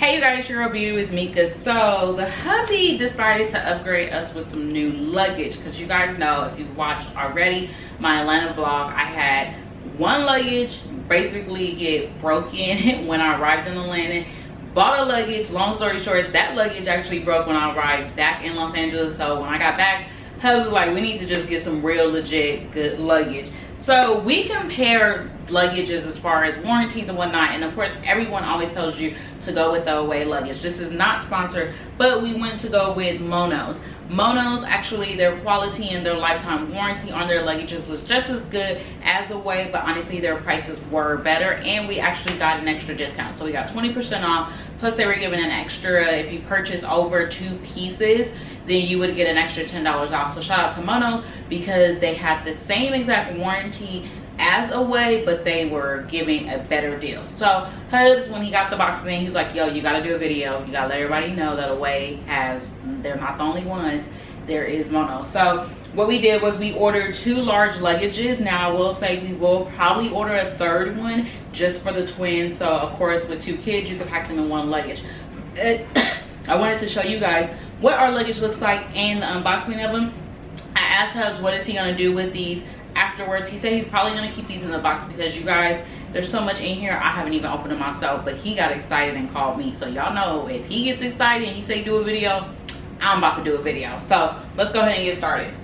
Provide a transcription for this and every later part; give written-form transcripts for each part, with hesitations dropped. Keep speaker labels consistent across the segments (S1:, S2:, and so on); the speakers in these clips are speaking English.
S1: Hey you guys, your girl Beauty with Mika. So the hubby decided to upgrade us with some new luggage because you guys know, if you've watched already my Atlanta vlog, I had one luggage basically get broken when I arrived in Atlanta. Bought a luggage, long story short, that luggage actually broke when I arrived back in Los Angeles. So when I got back, hubby was like, we need to just get some real legit good luggage. So we compare luggages as far as warranties and whatnot, and of course everyone always tells you to go with the Away Luggage. This is not sponsored, but we went to go with Mono's. Actually, their quality and their lifetime warranty on their luggages was just as good as Away, but honestly their prices were better, and we actually got an extra discount. So we got 20% off, plus they were giving an extra, if you purchase over 2 pieces, then you would get an extra $10 off. So shout out to Mono's because they had the same exact warranty as Away, but they were giving a better deal. So Hubs, when he got the boxes in, he was like, yo, you gotta do a video, you gotta let everybody know that Away has, they're not the only ones, there is Mono. So what we did was we ordered 2 large luggages. Now I will say we will probably order a 3rd one just for the twins. So of course with 2 kids you can pack them in 1 luggage. I wanted to show you guys what our luggage looks like and the unboxing of them. I asked Hubs what is he gonna do with these afterwards. He said he's probably gonna keep these in the box because you guys, there's so much in here, I haven't even opened them myself, but he got excited and called me. So y'all know, if he gets excited and he say do a video, I'm about to do a video. So let's go ahead and get started.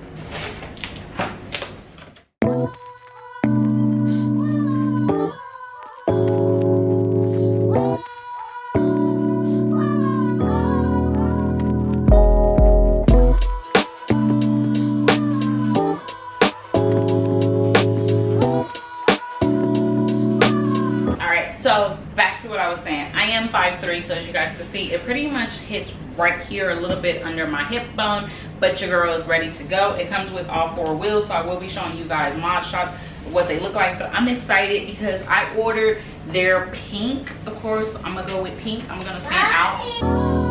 S1: So back to what I was saying, I am 5'3", so as you guys can see, it pretty much hits right here, a little bit under my hip bone, but your girl is ready to go. It comes with all 4 wheels, so I will be showing you guys mod shots of what they look like, but I'm excited because I ordered their pink. Of course, I'm gonna go with pink. I'm gonna stand out.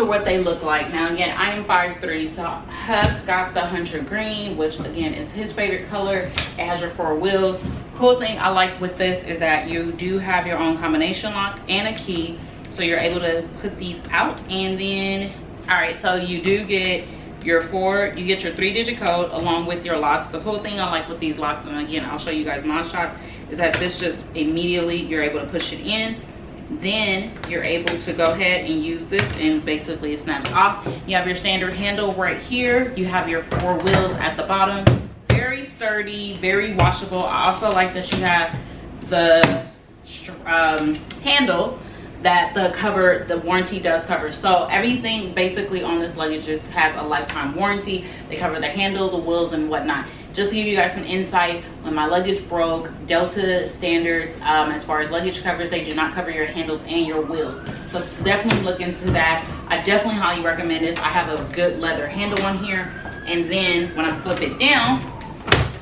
S1: What they look like. Now again, I am 5'3", so Hubs got the hunter green, which again is his favorite color. It has your 4 wheels. Cool thing I like with this is that you do have your own combination lock and a key, so you're able to put these out. And then all right, so you do get your 3-digit code along with your locks. The cool thing I like with these locks, and again I'll show you guys my shot, is that this just immediately you're able to push it in. Then you're able to go ahead and use this and basically it snaps off. You have your standard handle right here. You have your 4 wheels at the bottom. Very sturdy, very washable. I also like that you have the handle that the warranty does cover. So everything basically on this luggage just has a lifetime warranty. They cover the handle, the wheels, and whatnot. Just to give you guys some insight, when my luggage broke, Delta standards, as far as luggage covers, they do not cover your handles and your wheels. So definitely look into that. I definitely highly recommend this. I have a good leather handle on here. And then when I flip it down,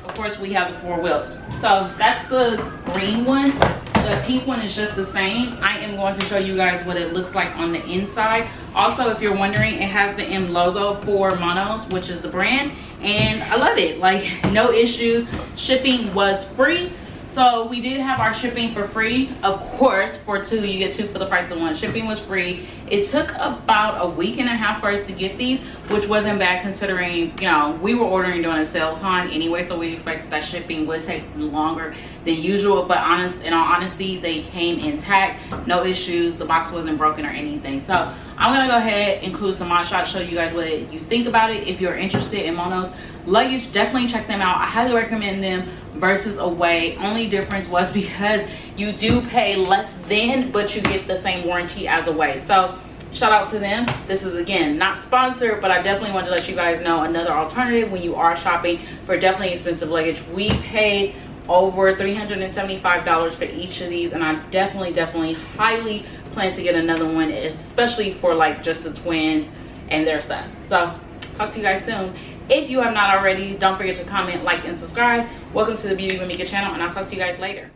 S1: of course we have the 4 wheels. So that's the green one. The pink one is just the same. I am going to show you guys what it looks like on the inside. Also, if you're wondering, it has the M logo for Mono's, which is the brand, and I love it. Like, no issues. Shipping was free. So we did have our shipping for free. Of course, for 2, you get 2 for the price of 1. Shipping was free. It took about a week and a half for us to get these, which wasn't bad considering, you know, we were ordering during a sale time anyway, so we expected that shipping would take longer than usual. But in all honesty, they came intact, no issues. The box wasn't broken or anything. So I'm gonna go ahead and include some mod shots, show you guys what you think about it. If you're interested in Mono's luggage, definitely check them out. I highly recommend them versus Away. Only difference was because you do pay less than, but you get the same warranty as Away. So shout out to them. This is again not sponsored, but I definitely want to let you guys know another alternative when you are shopping for definitely expensive luggage. We paid over $375 for each of these, and I definitely highly plan to get another one, especially for like just the twins and their son. So talk to you guys soon. If you have not already, don't forget to comment, like, and subscribe. Welcome to the Beauty with Mika channel, and I'll talk to you guys later.